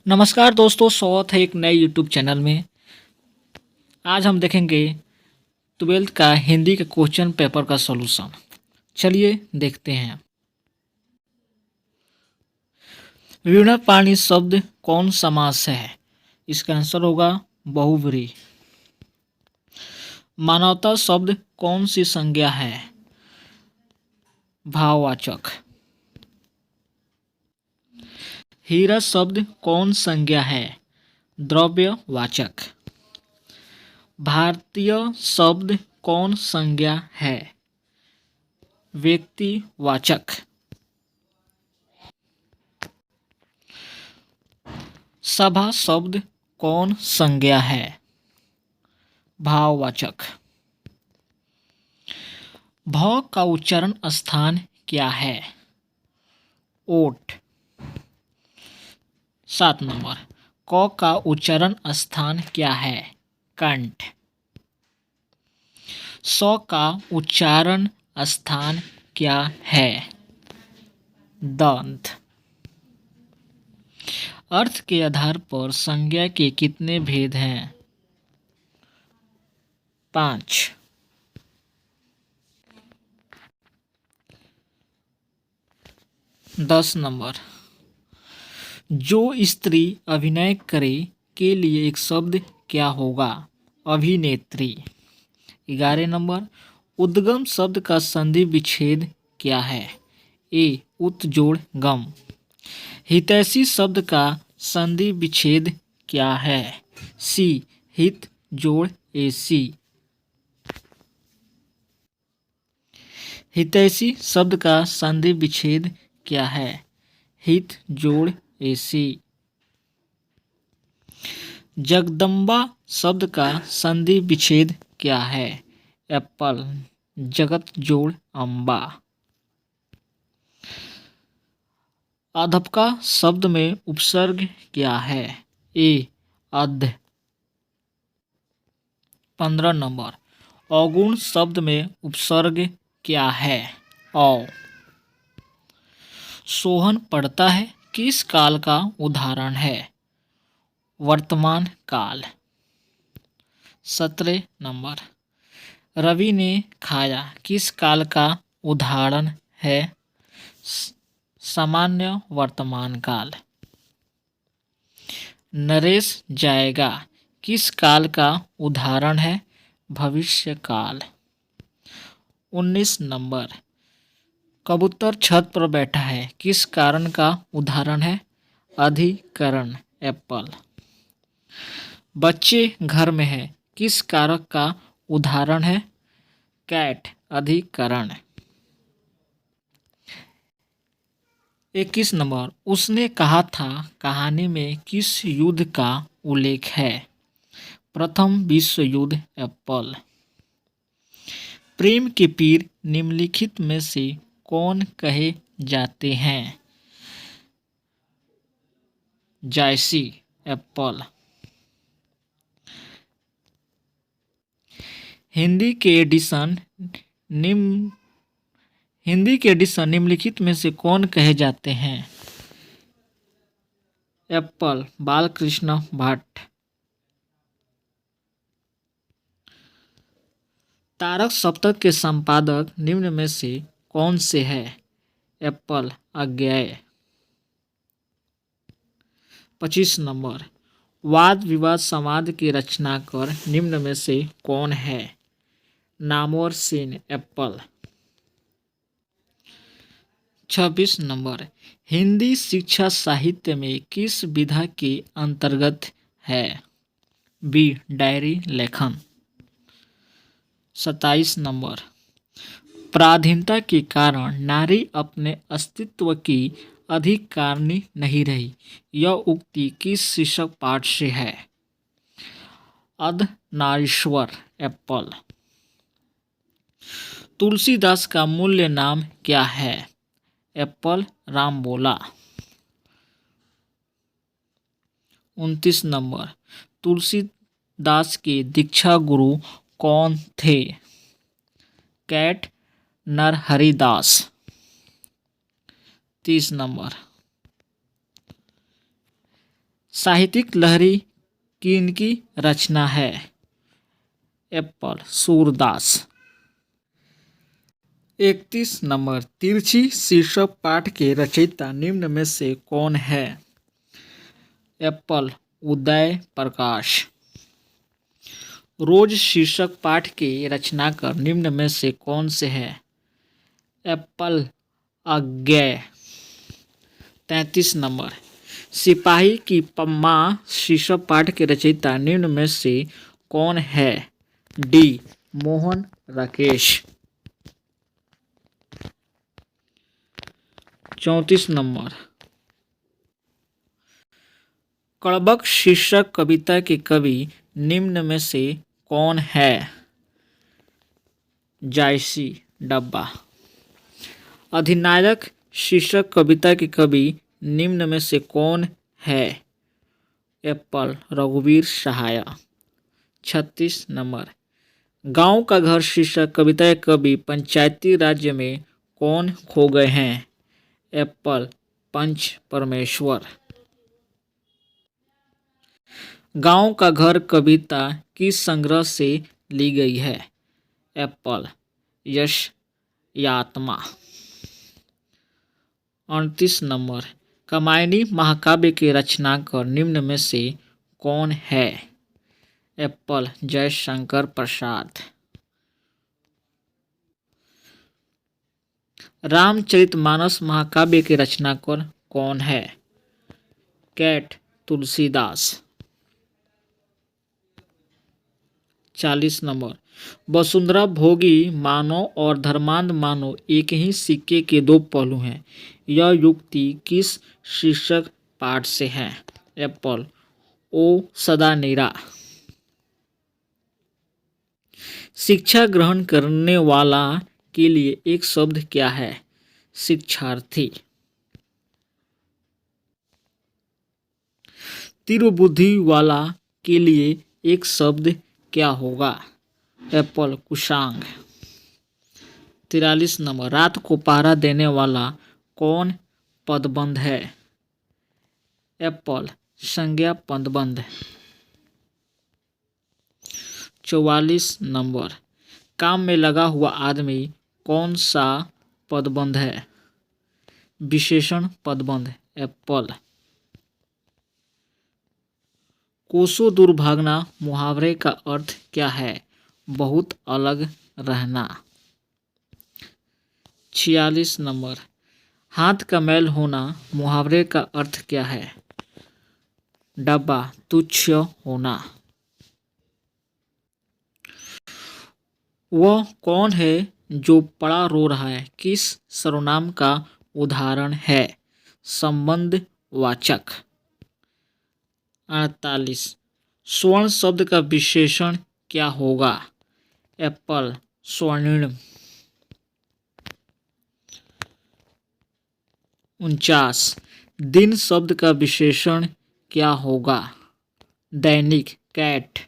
नमस्कार दोस्तों, स्वागत है एक नए यूट्यूब चैनल में। आज हम देखेंगे 12th का हिंदी के क्वेश्चन पेपर का सॉल्यूशन। चलिए देखते हैं। वीणा पाणी शब्द कौन समास से है? इसका आंसर होगा बहुव्रीहि। मानवता शब्द कौन सी संज्ञा है? भाववाचक। हीरा शब्द कौन संज्ञा है? द्रव्यवाचक। भारतीय शब्द कौन संज्ञा है? व्यक्तिवाचक। सभा शब्द कौन संज्ञा है? भाववाचक। भ का उच्चारण स्थान क्या है? ओठ। 7 नंबर। क का उच्चारण स्थान क्या है? कंठ। स का उच्चारण स्थान क्या है? दंत। अर्थ के आधार पर संज्ञा के कितने भेद हैं? 5। 10 नंबर। जो स्त्री अभिनय करे के लिए एक शब्द क्या होगा? अभिनेत्री। 11 नंबर। उद्गम शब्द का संधि विच्छेद क्या है? ए उत जोड़ गम। हितैषी शब्द का संधि विच्छेद क्या है? सी हित जोड़ एसी। हितैषी शब्द का संधि विच्छेद क्या है? हित जोड़ एसी। जगदम्बा शब्द का संधि विच्छेद क्या है? एप्पल जगत जोड़ अम्बा। अध्यापका शब्द में उपसर्ग क्या है? ए अध। 15 नंबर। अवगुण शब्द में उपसर्ग क्या है? औ। सोहन पढ़ता है किस काल का उदाहरण है? वर्तमान काल। 17 नंबर। रवि ने खाया किस काल का उदाहरण है? सामान्य वर्तमान काल। नरेश जाएगा किस काल का उदाहरण है? भविष्य काल। 19 नंबर। कबूतर छत पर बैठा है किस कारण का उदाहरण है? अधिकरण एप्पल। बच्चे घर में है किस कारक का उदाहरण है? कैट अधिकरण। 21 नंबर। उसने कहा था कहानी में किस युद्ध का उल्लेख है? प्रथम विश्व युद्ध एप्पल। प्रेम के पीर निम्नलिखित में से कौन कहे जाते हैं? जायसी एप्पल। हिंदी के एडिशन निम्नलिखित में से कौन कहे जाते हैं? एप्पल बालकृष्ण भट्ट। तारक सप्तक के संपादक निम्न में से कौन से है? एप्पल अज्ञेय। 25 नंबर। वाद विवाद संवाद की रचनाकार निम्न में से कौन है? नामवर सेन एप्पल। 26 नंबर। हिंदी शिक्षा साहित्य में किस विधा के अंतर्गत है? बी डायरी लेखन। 27 नंबर। पराधीनता के कारण नारी अपने अस्तित्व की अधिकारिणी नहीं रही, यह उक्ति किस शीर्षक पाठ से है? अर्धनारीश्वर एप्पल। तुलसीदास का मूल्य नाम क्या है? एप्पल रामबोला। 29 नंबर। तुलसीदास के दीक्षा गुरु कौन थे? कैट नरहरिदास। 30 नंबर। साहित्यिक लहरी किनकी रचना है? एप्पल सूरदास। 31 नंबर, तिरछी शीर्षक पाठ के रचयिता निम्न में से कौन है? एप्पल उदय प्रकाश। रोज शीर्षक पाठ के रचनाकार निम्न में से कौन से है? एप्पल अज्ञेय। 33 नंबर, सिपाही की मां शीर्षक पाठ के रचयिता निम्न में से कौन है? डी मोहन राकेश। 34 नंबर, कड़बक शीर्षक कविता के कवि निम्न में से कौन है? जायसी डब्बा। अधिनायक शीर्षक कविता के कवि निम्न में से कौन है? एप्पल रघुवीर सहाय। 36 नंबर, गांव का घर शीर्षक कविता के कवि पंचायती राज्य में कौन खो गए हैं? एप्पल पंच परमेश्वर। गांव का घर कविता किस संग्रह से ली गई है? एप्पल यश यात्मा। 38 नंबर, कामायनी महाकाव्य के रचनाकार निम्न में से कौन है? एप्पल जयशंकर प्रसाद। रामचरितमानस महाकाव्य के रचनाकार कौन है? कैट तुलसीदास। 40 नंबर, वसुंधरा भोगी मानव और धर्मांध मानव एक ही सिक्के के दो पहलू हैं, यह युक्ति किस शीर्षक पाठ से है? एप्पल ओ सदा नीरा। शिक्षा ग्रहण करने वाला के लिए एक शब्द क्या है? शिक्षार्थी। तीव्र बुद्धि वाला के लिए एक शब्द क्या होगा? एप्पल कुशांग। 43 नंबर, रात को पहरा देने वाला कौन पदबंध है? एप्पल संज्ञा पदबंध। 44 नंबर, काम में लगा हुआ आदमी कौन सा पदबंध है? विशेषण पदबंध। एप्पल। कोसों दूर भागना मुहावरे का अर्थ क्या है? बहुत अलग रहना। 46 नंबर, हाथ का मैल होना मुहावरे का अर्थ क्या है? डब्बा तुच्छ होना। वह कौन है जो पड़ा रो रहा है किस सर्वनाम का उदाहरण है? संबंध वाचक। 48, स्वर्ण शब्द का विशेषण क्या होगा? एप्पल स्वर्णिम। 49, दिन शब्द का विशेषण क्या होगा? दैनिक कैट।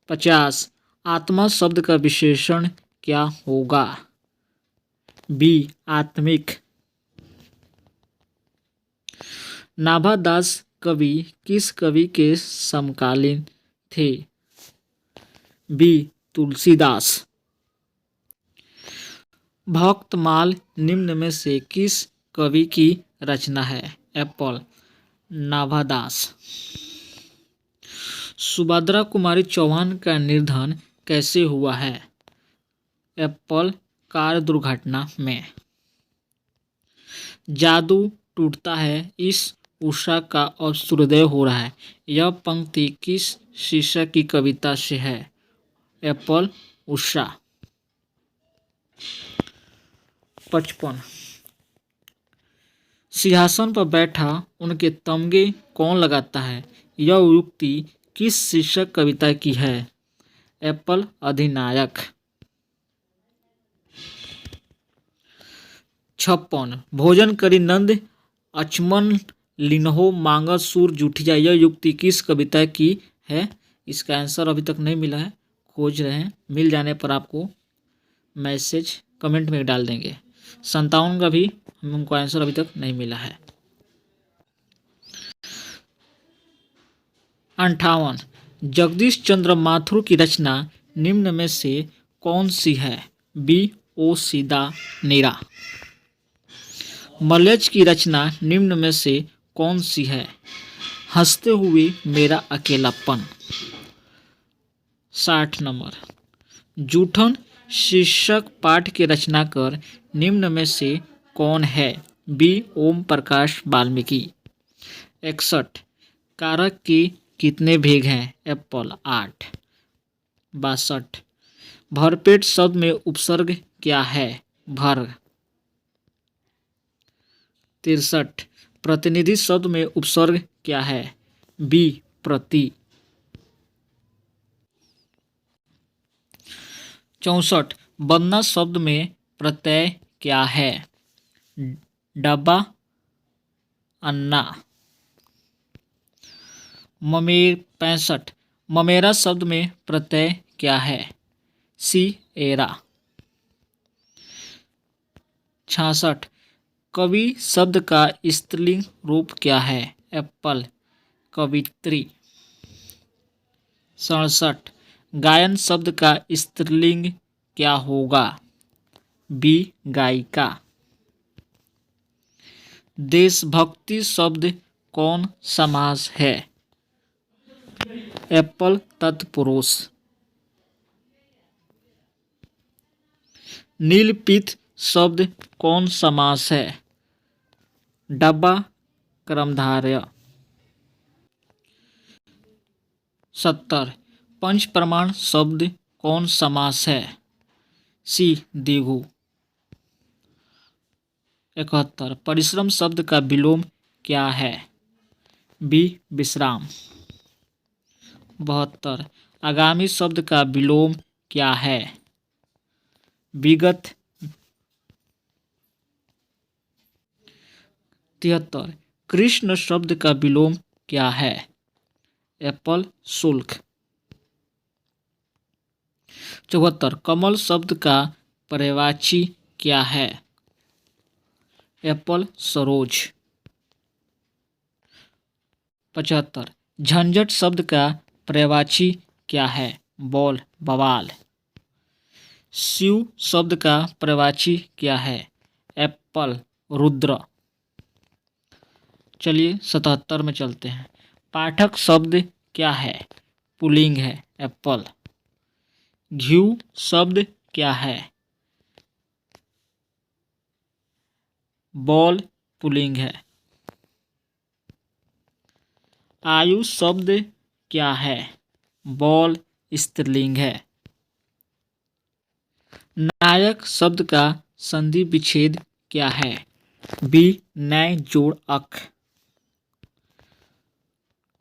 50, आत्मा शब्द का विशेषण क्या होगा? बी आत्मिक। नाभादास कवि किस कवि के समकालीन थे? बी तुलसीदास। भक्तमाल निम्न में से किस कवि की रचना है? एप्पल नाभादास। सुभद्रा कुमारी चौहान का निधन कैसे हुआ है? एप्पल कार दुर्घटना में। जादू टूटता है इस उषा का अब सूर्योदय हो रहा है, यह पंक्ति किस शीर्षक की कविता से है? एप्पल उषा। 55, सिंहासन पर बैठा उनके तमगे कौन लगाता है, यह युक्ति किस शीर्षक कविता की है? एप्पल अधिनायक। 56, भोजन करी नंद अचमन लिन्हो मांगत सूर जुठिया, यह युक्ति किस कविता की है? इसका आंसर अभी तक नहीं मिला है, खोज रहे हैं, मिल जाने पर आपको मैसेज कमेंट में डाल देंगे। 57 का भी हमको आंसर अभी तक नहीं मिला है। 58 जगदीश चंद्र माथुर की रचना निम्न में से कौन सी है? बी ओ सीधा नीरा। मलयज की रचना निम्न में से कौन सी है? हंसते हुए मेरा अकेलापन। 60 नंबर जूठन शीर्षक पाठ के रचनाकार निम्न में से कौन है? बी ओम प्रकाश वाल्मीकि। 61 कारक के कितने भेग हैं? एप्पल 8। 62 भरपेट शब्द में उपसर्ग क्या है? भर। 63 प्रतिनिधि शब्द में उपसर्ग क्या है? बी प्रति। 64 वंदना शब्द में प्रत्यय क्या है? डब्बा अन्ना। 65 ममेरा शब्द में प्रत्यय क्या है? सी एरा। 66 कवि शब्द का स्त्रीलिंग रूप क्या है? एप्पल कवित्री। 67 गायन शब्द का स्त्रीलिंग क्या होगा? बी गायिका। देशभक्ति शब्द कौन समास है? एप्पल तत्पुरुष। नीलपीत शब्द कौन समास है? डब्बा कर्मधारय। 70 पंच प्रमाण शब्द कौन समास है? सी दिगु। 71 परिश्रम शब्द का विलोम क्या है? बी विश्राम। 72 आगामी शब्द का विलोम क्या है? विगत। 73 कृष्ण शब्द का विलोम क्या है? एप्पल शुल्क। 74 कमल शब्द का पर्यायवाची क्या है? एप्पल सरोज। 75 झंझट शब्द का पर्यायवाची क्या है? बौल बवाल। शिव शब्द का पर्यायवाची क्या है? एप्पल रुद्र। चलिए 77 में चलते हैं। पाठक शब्द क्या है? पुल्लिंग है एप्पल। घ्यू शब्द क्या है? बॉल पुल्लिंग है। आयु शब्द क्या है? बॉल स्त्रीलिंग है। नायक शब्द का संधि विच्छेद क्या है? बी नए जोड़ अक।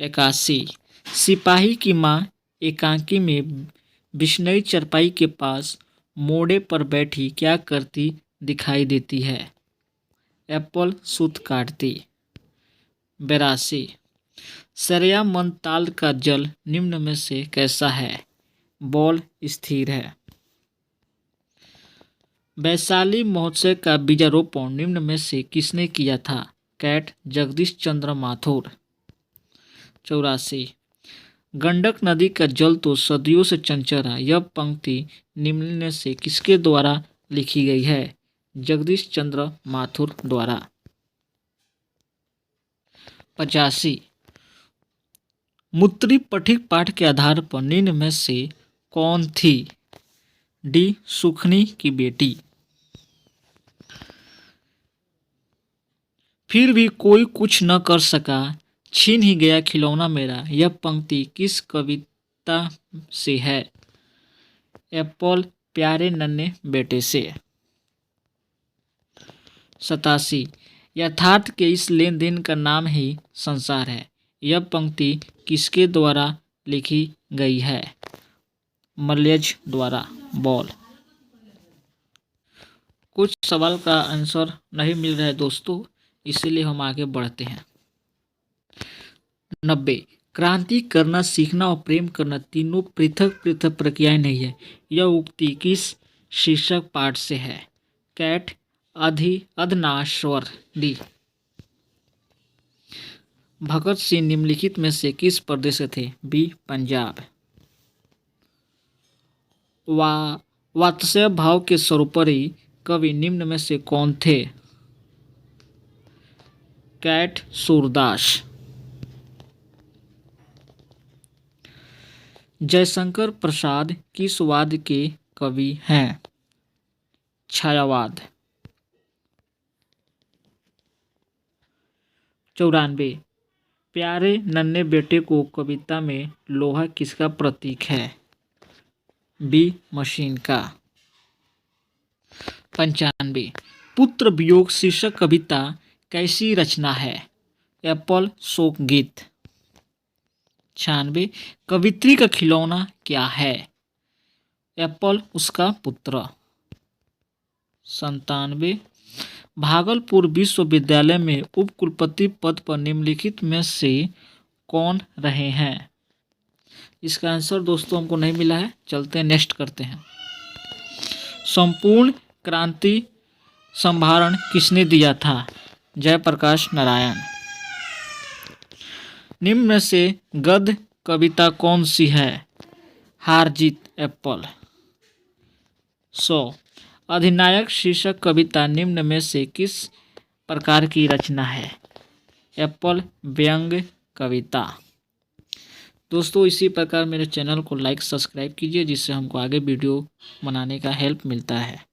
81 सिपाही की माँ एकांकी में बिश्नोई चरपाई के पास मोड़े पर बैठी क्या करती दिखाई देती है? एप्पल सूत काटती। 82 सरया मन ताल का जल निम्न में से कैसा है? बॉल स्थिर है। वैशाली महोत्सव का बीजारोपण निम्न में से किसने किया था? कैट जगदीश चंद्र माथुर। 84 गंडक नदी का जल तो सदियों से चंचल है। यह पंक्ति निम्न में से किसके द्वारा लिखी गई है? जगदीश चंद्र माथुर द्वारा। 85 मूत्री पठिक पाठ के आधार पर निम्न में से कौन थी? डी सुखनी की बेटी। फिर भी कोई कुछ न कर सका, छीन ही गया खिलौना मेरा। यह पंक्ति किस कविता से है? एप्पल प्यारे नन्हे बेटे से। 87 यथार्थ के इस लेन देन का नाम ही संसार है। यह पंक्ति किसके द्वारा लिखी गई है? मलयज द्वारा। बॉल। कुछ सवाल का आंसर नहीं मिल रहा है दोस्तों, इसीलिए हम आगे बढ़ते हैं। 90 क्रांति करना, सीखना और प्रेम करना तीनों पृथक पृथक प्रक्रियाएं नहीं है। यह उक्ति किस शीर्षक पाठ से है? कैट अधनाश्वर डी। भगत सिंह निम्नलिखित में से किस प्रदेश से थे? बी पंजाब। वात्स्य भाव के सर्वोपरि कवि निम्न में से कौन थे? कैट सूरदास। जयशंकर प्रसाद किस वाद के कवि हैं? छायावाद। 94 प्यारे नन्हे बेटे को कविता में लोहा किसका प्रतीक है? बी मशीन का। 95 पुत्र वियोग शीर्षक कविता कैसी रचना है? एप्पल शोक गीत। 96 कवित्री का खिलौना क्या है? एप्पल उसका पुत्र। 97 भागलपुर विश्वविद्यालय में उपकुलपति पद पर निम्नलिखित में से कौन रहे हैं? इसका आंसर दोस्तों हमको नहीं मिला है, चलते हैं नेक्स्ट करते हैं। संपूर्ण क्रांति संभारण किसने दिया था? जयप्रकाश नारायण। निम्न में से गद्य कविता कौन सी है? हार जीत एप्पल। 100 अधिनायक शीर्षक कविता निम्न में से किस प्रकार की रचना है? एप्पल व्यंग्य कविता। दोस्तों इसी प्रकार मेरे चैनल को लाइक सब्सक्राइब कीजिए, जिससे हमको आगे वीडियो बनाने का हेल्प मिलता है।